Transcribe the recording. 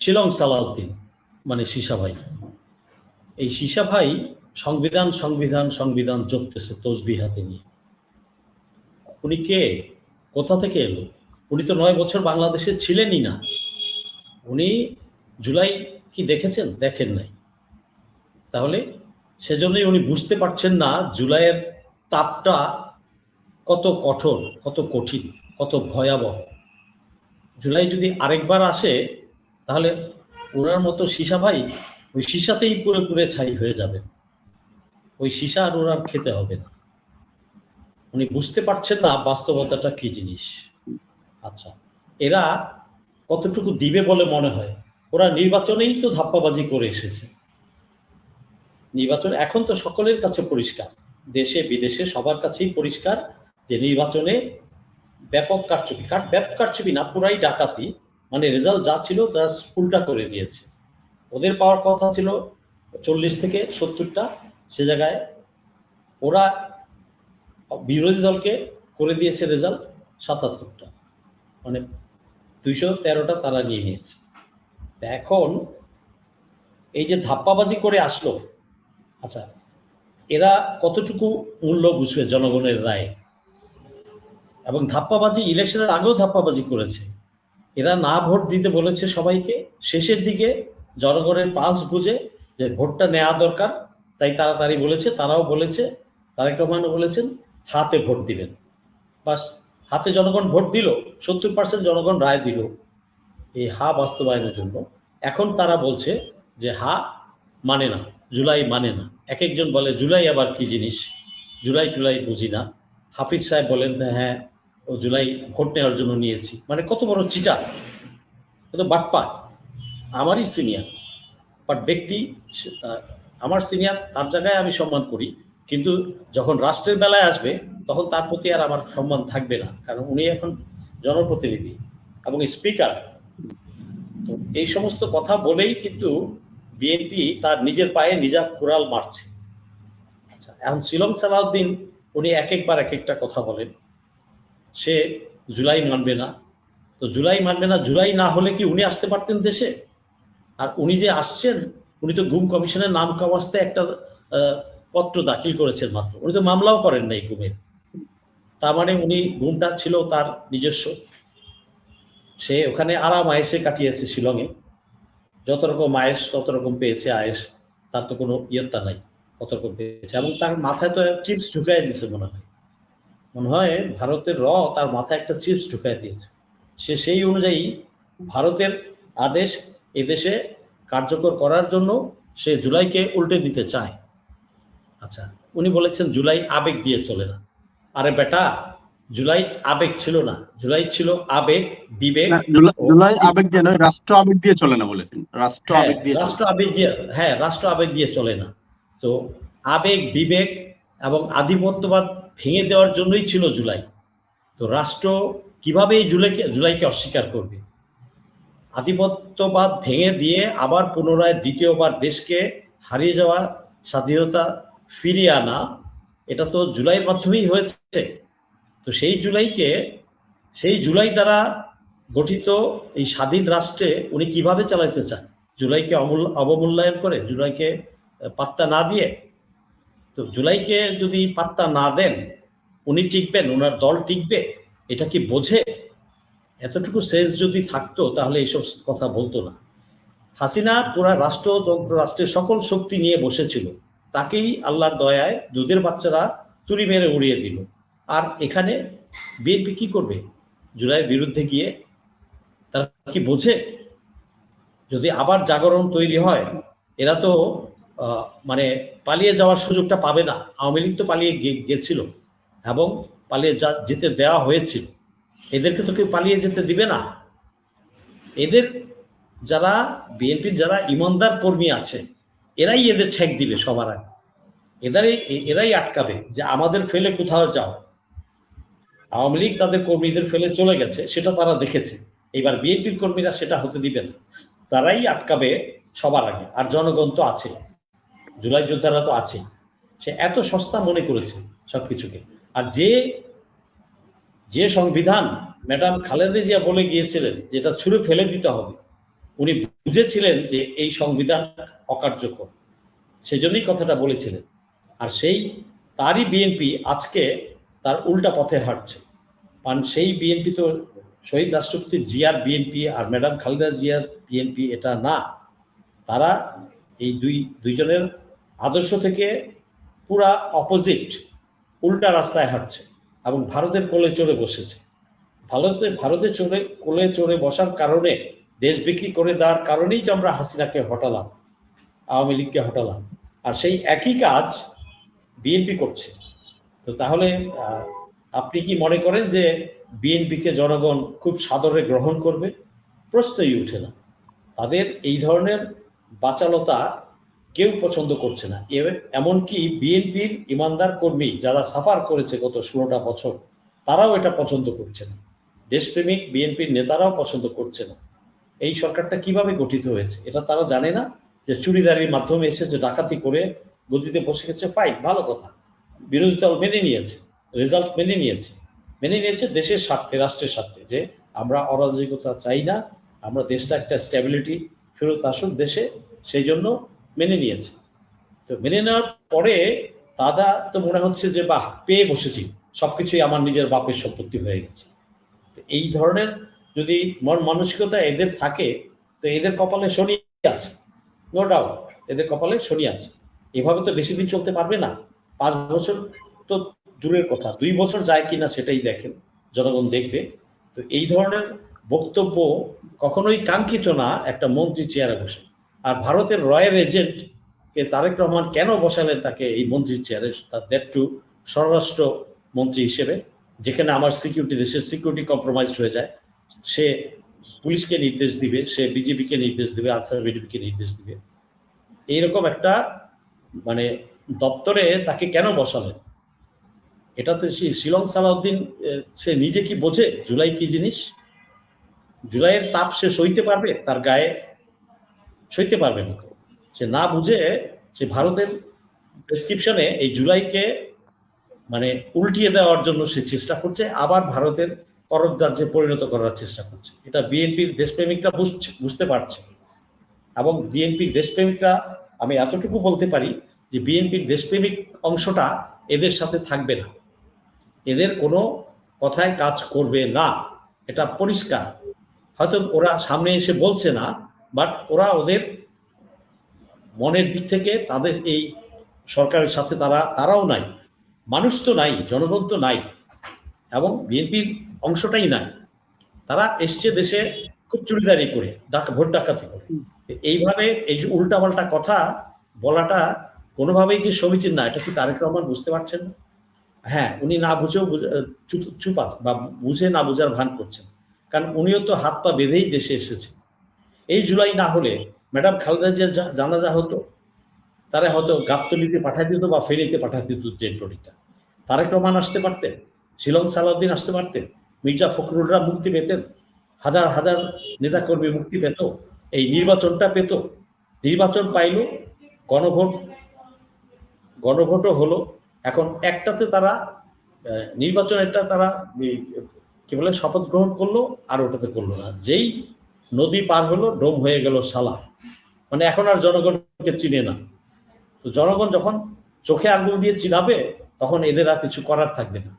শিলং সালাউদ্দিন মানে সীসা ভাই, এই সীসা ভাই সংবিধান সংবিধান সংবিধান জপতেছে তসবিহ হাতে নিয়ে। উনি কে? কোথা থেকে এলো? উনি তো 9 বছর বাংলাদেশে ছিলেনই না। উনি জুলাই কি দেখেছেন? দেখেন নাই। তাহলে সেজন্যই উনি বুঝতে পারছেন না জুলাইয়ের তাপটা কত কঠোর, কত কঠিন, কত ভয়াবহ। জুলাই যদি আরেকবার আসে তাহলে ওনার মতো সীসা ভাই ওই সীসাতেই পুরে পুরে ছাই হয়ে যাবে। ওই সীসা আর ওনার খেতে হবে না। উনি বুঝতে পারছেন না বাস্তবতাটা কি জিনিস। আচ্ছা, এরা কতটুকু দিবে বলে মনে হয়? ওরা নির্বাচনেই তো ধাপ্পাবাজি করে এসেছে। নির্বাচন এখন তো সকলের কাছে পরিষ্কার, দেশে বিদেশে সবার কাছেই পরিষ্কার যে নির্বাচনে ব্যাপক কারচুপি, ব্যাপক কারচুপি না, পুরাই ডাকাতি। মানে রেজাল্ট যা ছিল তা উল্টা করে দিয়েছে। ওদের পাওয়ার কথা ছিল 40 থেকে 70টা, সে জায়গায় ওরা বিরোধী দলকে করে দিয়েছে রেজাল্ট 77টা, মানে 213টা তারা নিয়ে নিয়েছে। এখন এই যে ধাপ্পাবাজি করে আসলো, আচ্ছা এরা কতটুকু মূল্য বুঝবে জনগণের রায়? এবং ধাপ্পাবাজি ইলেকশনের আগেও ধাপ্পাবাজি করেছে। এরা না ভোট দিতে বলেছে সবাইকে, শেষের দিকে জনগণের পালস বুঝে যে ভোটটা নেওয়া দরকার, তাই তাড়াতাড়ি বলেছে। তারাও বলেছে, তারেক রহমানও বলেছেন হাতে ভোট দিবেন। বাস, হাতে জনগণ ভোট দিল, 70% জনগণ রায় দিল এই হা বাস্তবায়নের জন্য। এখন তারা বলছে যে হা মানে না, জুলাই মানে না। এক একজন বলে জুলাই আবার কি জিনিস, জুলাই টুলাই বুঝি না। হাফিজ সাহেব বলেন হ্যাঁ ও জুলাই ভোট নেওয়ার জন্য নিয়েছি। মানে কত বড় চিটা, কত বাটপা। আমারই সিনিয়র, বাট ব্যক্তি আমার সিনিয়র, তার জায়গায় আমি সম্মান করি, কিন্তু যখন রাষ্ট্রের বেলায় আসবে তখন তার প্রতি আর আমার সম্মান থাকবে না, কারণ উনি এখন জনপ্রতিনিধি এবং স্পিকার। তো এই সমস্ত কথা বলেই কিন্তু বিএনপি তার নিজের পায়ে নিজা কুড়াল মারছে। আচ্ছা, এখন শিলং সালাউদ্দিন উনি এক একবার এক একটা কথা বলেন। সে জুলাই মানবে না, তো জুলাই মানবে না, জুলাই না হলে কি উনি আসতে পারতেন দেশে? আর উনি যে আসছেন, উনি তো গুম কমিশনের নাম কাওয়াস্তে একটা পত্র দাখিল করেছেন মাত্র, উনি তো মামলাও করেন নাই গুমের। তার মানে উনি গুমটা ছিল তার নিজস্ব। সে ওখানে আরাম আয়েসে কাটিয়েছে শিলংয়ে, যত রকম আয়েস তত রকম পেয়েছে আয়েস, তার তো কোনো ইয়ত্তা নাই কত রকম পেয়েছে। এবং তার মাথায় তো চিপস ঢুকাই দিয়েছে মনে হয় ভারতের তার মাথায় একটা চিপস ঢুকাই দিয়েছে। সে সেই অনুযায়ী ভারতের আদেশ এদেশে কার্যকর করার জন্য সে জুলাইকে উল্টে দিতে চায়। আচ্ছা, উনি বলেছেন জুলাই আবেগ দিয়ে চলে না। আরে বেটা, জুলাই আবেগ ছিল না, জুলাই ছিল আবেগ, বিবেক। জুলাই আবেগ দিয়ে নয়, রাষ্ট্র আবেগ দিয়ে চলে না বলেছেন। রাষ্ট্র আবেগ দিয়ে, রাষ্ট্র আবেগ দিয়ে, হ্যাঁ রাষ্ট্র আবেগ দিয়ে চলে না। তো আবেগ, বিবেক এবং আধিপত্যবাদ ভেঙে দেওয়ার জন্যই ছিল জুলাই। তো রাষ্ট্র কিভাবে এই জুলাইকে অস্বীকার করবে? আধিপত্যবাদ ভেঙে দিয়ে আবার পুনরায় দ্বিতীয়বার দেশকে হারিয়ে যাওয়া স্বাধীনতা ফিরিয়ে আনা, এটা তো জুলাইয়ের মাধ্যমেই হয়েছে। তো সেই জুলাই দ্বারা গঠিত এই স্বাধীন রাষ্ট্রে উনি কিভাবে চালাইতে চান? জুলাইকে অবমূল্যায়ন করে, জুলাইকে পাত্তা না দিয়ে? তো জুলাইকে যদি পাত্তা না দেন উনি টিকবেন, ওনার দল টিকবে? এটা কি বোঝে? এতটুকু সেন্স যদি থাকতো তাহলে এইসব কথা বলতো না। হাসিনা পুরা রাষ্ট্রযন্ত্র, রাষ্ট্রের সকল শক্তি নিয়ে বসেছিল, তাকেই আল্লাহর দয়ায় দুধের বাচ্চারা তুড়ি মেরে উড়িয়ে দিল। আর এখানে বিএনপি কি করবে জুলাইয়ের বিরুদ্ধে গিয়ে? তারা কি বোঝে? যদি আবার জাগরণ তৈরি হয়, এরা তো মানে পালিয়ে যাওয়ার সুযোগটা পাবে না। আওয়ামী লীগ তো পালিয়ে গেছিল এবং পালিয়ে যেতে দেওয়া হয়েছিল, এদেরকে তো কেউ পালিয়ে যেতে দিবে না। এদের যারা বিএনপির যারা ইমানদার কর্মী আছে, এরাই এদের ঠেক দিবে সবার আগে। এরাই আটকাবে যে আমাদের ফেলে কোথাও যাও। আওয়ামী লীগ তাদের কর্মীদের ফেলে চলে গেছে, সেটা তারা দেখেছে। এবার বিএনপির কর্মীরা সেটা হতে দিবে না, তারাই আটকাবে সবার আগে। আর জনগণ তো আছে, জুলাই যোদ্ধারা তো আছে। সে এত সস্তা মনে করেছে সবকিছুকে। আর যে সংবিধান ম্যাডাম খালেদা জিয়া বলে গিয়েছিলেন যেটা ছুঁড়ে ফেলে দিতে হবে, উনি বুঝেছিলেন যে এই সংবিধান অকার্যকর, সেই জন্যই কথাটা বলেছিলেন। আর তারই বিএনপি আজকে তার উল্টা পথে হাঁটছে। কারণ সেই বিএনপি তো শহীদ রাষ্ট্রপতি জিয়ার বিএনপি আর ম্যাডাম খালেদা জিয়ার বিএনপি এটা না। তারা এই দুইজনের আদর্শ থেকে পুরা অপোজিট, উল্টা রাস্তায় হাঁটছে এবং ভারতের কোলে চড়ে বসেছে। ভারতে কোলে চড়ে বসার কারণে, দেশ বিক্রি করে দেওয়ার কারণেই তো আমরা হাসিনাকে হটালাম, আওয়ামী লীগকে হটালাম। আর সেই একই কাজ বিএনপি করছে। তো তাহলে আপনি কি মনে করেন যে বিএনপিকে জনগণ খুব সাদরে গ্রহণ করবে? প্রশ্নই উঠে না। তাদের এই ধরনের বাচালতা কেউ পছন্দ করছে না। এমনকি বিএনপির ইমানদার কর্মী যারা সাফার করেছে গত 16টা বছর, তারাও এটা পছন্দ করছে না। দেশপ্রেমিক বিএনপির নেতারাও পছন্দ করছে না। এই সরকারটা কিভাবে গঠিত হয়েছে এটা তারা জানে না। যে চুরিদারির মাধ্যমে এসে যে ডাকাতি করে গদিতে বসে গেছে, ফাইন, ভালো কথা। বিরোধী দল মেনে নিয়েছে, রেজাল্ট মেনে নিয়েছে দেশের স্বার্থে, রাষ্ট্রের স্বার্থে, যে আমরা অরাজকতা চাই না, আমরা দেশটা একটা স্ট্যাবিলিটি ফেরত আসুক দেশে, সেই জন্য মেনে নিয়েছে। তো মেনে নেওয়ার পরে দাদা তো মনে হচ্ছে যে বাহ, পেয়ে বসেছি, সবকিছুই আমার নিজের বাপের সম্পত্তি হয়ে গেছে। এই ধরনের যদি মন মানসিকতা এদের থাকে, তো এদের কপালে শনি আছে, নো ডাউট, এদের কপালে শনি আছে। এভাবে তো বেশি দিন চলতে পারবে না। 5 বছর তো দূরের কথা, 2 বছর যায় কিনা সেটাই দেখেন, জনগণ দেখবে। তো এই ধরনের বক্তব্য কখনোই কাঙ্ক্ষিত না একটা মন্ত্রী চেয়ারে বসে। আর ভারতের রয়্যাল এজেন্টকে তারেক রহমান কেন বসালেন তাকে এই মন্ত্রীর চেয়ারে, তার দ্যাট টু স্বরাষ্ট্র মন্ত্রী হিসেবে, যেখানে আমার দেশের সিকিউরিটি কম্প্রোমাইজ হয়ে যায়। সে পুলিশকে নির্দেশ দিবে, সে বিজেপিকে নির্দেশ দিবে, আনসার বিজেপিকে নির্দেশ দিবে। এইরকম একটা মানে দপ্তরে তাকে কেন বসালেন? এটা তো শিলং সালাউদ্দিন সে নিজে কি বোঝে জুলাই কি জিনিস? জুলাইয়ের তাপ সে সইতে পারবে? তার গায়ে সইতে পারবে না। সে না বুঝে সে ভারতের প্রেসক্রিপশনে এই জুলাইকে মানে উল্টিয়ে দেওয়ার জন্য সে চেষ্টা করছে, আবার ভারতের কররাজ্যে পরিণত করার চেষ্টা করছে। এটা বিএনপির দেশপ্রেমিকরা বুঝতে পারছে। এবং বিএনপির দেশপ্রেমিকরা, আমি এতটুকু বলতে পারি যে বিএনপির দেশপ্রেমিক অংশটা এদের সাথে থাকবে না, এদের কোনো কথায় কাজ করবে না, এটা পরিষ্কার। হয়তো ওরা সামনে এসে বলছে না, বাট ওদের মনের দিক থেকে তাদের এই সরকারের সাথে তারাও নাই। মানুষ তো নাই, জনগণ তো নাই, এবং বিএনপির অংশটাই নাই। তারা এসছে দেশে খুব চুরিদারি করে, ভোট ডাকাতি করে। এইভাবে এই যে উল্টাপাল্টা কথা বলাটা কোনোভাবেই যে সমীচীন না, এটা কি তারেক রহমান বুঝতে পারছেন না? হ্যাঁ, উনি না বুঝেও চুপ আছে, বা বুঝে না বুঝার ভান করছেন। কারণ উনিও তো হাত পা বেঁধেই দেশে এসেছে। এই জুলাই না হলে ম্যাডাম খালেদা জিয়ার জানাজা হতো, তারা হয়তো গাবতলিতে পাঠাই দিত বা ফেনীতে পাঠাই দিত ডেড বডিটা। তারেক রহমান আসতে পারতেন, শিলং সালাউদ্দিন আসতে পারতেন, মির্জা ফখরুলরা মুক্তি পেতেন, হাজার হাজার নেতাকর্মী মুক্তি পেত, এই নির্বাচনটা পেত। নির্বাচন পাইল, গণভোটও হলো। এখন একটাতে তারা নির্বাচনেরটা তারা কি বলে শপথ গ্রহণ করলো, আর ওটাতে করলো না। যেই নদী পার হলো, ডোম হয়ে গেল সালা, মানে এখন আর জনগণকে চিনে না। তো জনগণ যখন চোখে আঙুল দিয়ে চিনাবে, তখন এদের আর কিছু করার থাকবে না।